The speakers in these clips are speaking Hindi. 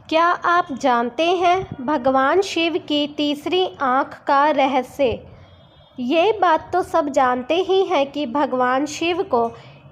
क्या आप जानते हैं भगवान शिव की तीसरी आँख का रहस्य? ये बात तो सब जानते ही हैं कि भगवान शिव को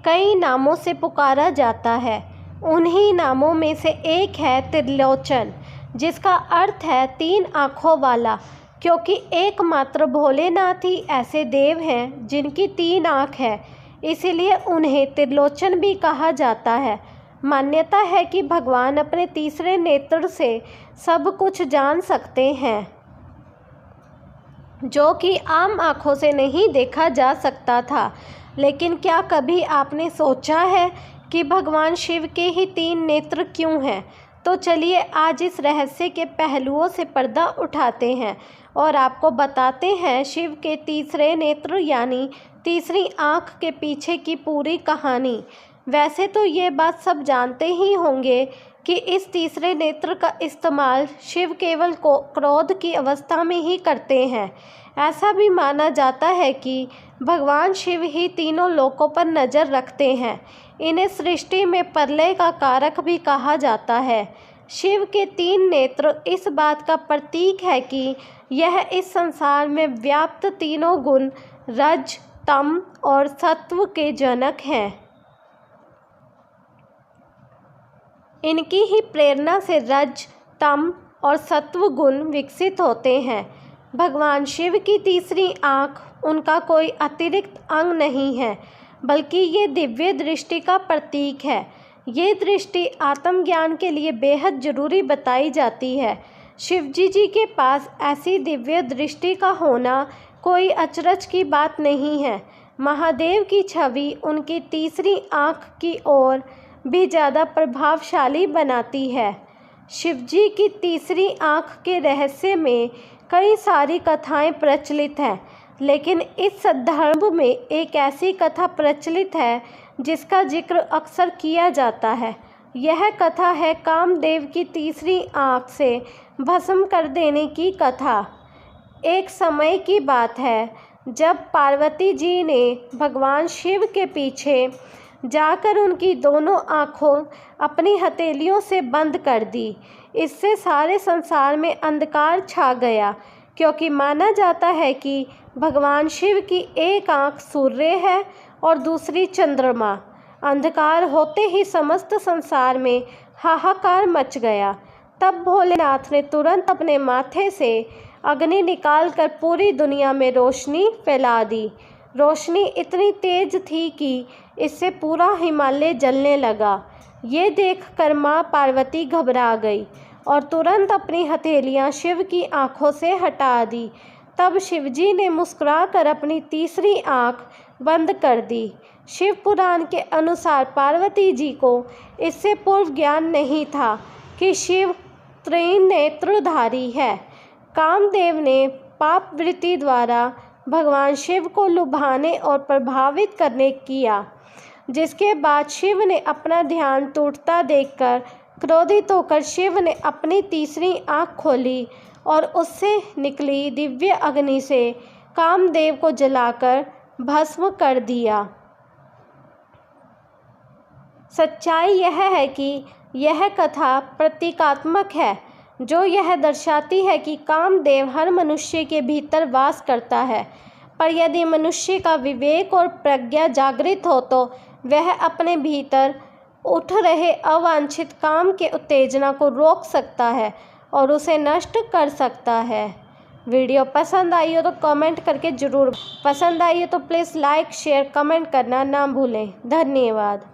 कई नामों से पुकारा जाता है। उन्हीं नामों में से एक है त्रिलोचन, जिसका अर्थ है तीन आँखों वाला, क्योंकि एकमात्र भोलेनाथ ही ऐसे देव हैं जिनकी तीन आँख है, इसीलिए उन्हें त्रिलोचन भी कहा जाता है। मान्यता है कि भगवान अपने तीसरे नेत्र से सब कुछ जान सकते हैं, जो कि आम आँखों से नहीं देखा जा सकता था। लेकिन क्या कभी आपने सोचा है कि भगवान शिव के ही तीन नेत्र क्यों हैं? तो चलिए आज इस रहस्य के पहलुओं से पर्दा उठाते हैं और आपको बताते हैं शिव के तीसरे नेत्र यानी तीसरी आँख के पीछे की पूरी कहानी। वैसे तो ये बात सब जानते ही होंगे कि इस तीसरे नेत्र का इस्तेमाल शिव केवल क्रोध की अवस्था में ही करते हैं। ऐसा भी माना जाता है कि भगवान शिव ही तीनों लोकों पर नज़र रखते हैं। इन्हें सृष्टि में प्रलय का कारक भी कहा जाता है। शिव के तीन नेत्र इस बात का प्रतीक है कि यह इस संसार में व्याप्त तीनों गुण रज, तम और सत्व के जनक हैं। इनकी ही प्रेरणा से रज, तम और सत्व गुण विकसित होते हैं। भगवान शिव की तीसरी आँख उनका कोई अतिरिक्त अंग नहीं है, बल्कि ये दिव्य दृष्टि का प्रतीक है। ये दृष्टि आत्मज्ञान के लिए बेहद जरूरी बताई जाती है। शिवजी जी के पास ऐसी दिव्य दृष्टि का होना कोई अचरज की बात नहीं है। महादेव की छवि उनकी तीसरी आँख की ओर भी ज़्यादा प्रभावशाली बनाती है। शिवजी की तीसरी आँख के रहस्य में कई सारी कथाएं प्रचलित हैं, लेकिन इस संदर्भ में एक ऐसी कथा प्रचलित है जिसका जिक्र अक्सर किया जाता है। यह कथा है कामदेव की तीसरी आँख से भस्म कर देने की कथा। एक समय की बात है जब पार्वती जी ने भगवान शिव के पीछे जाकर उनकी दोनों आँखों अपनी हथेलियों से बंद कर दी। इससे सारे संसार में अंधकार छा गया, क्योंकि माना जाता है कि भगवान शिव की एक आँख सूर्य है और दूसरी चंद्रमा। अंधकार होते ही समस्त संसार में हाहाकार मच गया। तब भोलेनाथ ने तुरंत अपने माथे से अग्नि निकालकर पूरी दुनिया में रोशनी फैला दी। रोशनी इतनी तेज थी कि इससे पूरा हिमालय जलने लगा। ये देखकर माँ पार्वती घबरा गई और तुरंत अपनी हथेलियाँ शिव की आँखों से हटा दी। तब शिवजी ने मुस्कुराकर अपनी तीसरी आँख बंद कर दी। शिव पुराण के अनुसार पार्वती जी को इससे पूर्व ज्ञान नहीं था कि शिव त्रिनेत्रधारी है। कामदेव ने पाप वृत्ति द्वारा भगवान शिव को लुभाने और प्रभावित करने किया, जिसके बाद शिव ने अपना ध्यान टूटता देखकर क्रोधित होकर शिव ने अपनी तीसरी आँख खोली और उससे निकली दिव्य अग्नि से कामदेव को जलाकर भस्म कर दिया। सच्चाई यह है कि यह कथा प्रतीकात्मक है, जो यह दर्शाती है कि कामदेव हर मनुष्य के भीतर वास करता है, पर यदि मनुष्य का विवेक और प्रज्ञा जागृत हो तो वह अपने भीतर उठ रहे अवांछित काम के उत्तेजना को रोक सकता है और उसे नष्ट कर सकता है। वीडियो पसंद आई हो तो कमेंट करके ज़रूर, पसंद आई हो तो प्लीज़ लाइक, शेयर, कमेंट करना ना भूलें। धन्यवाद।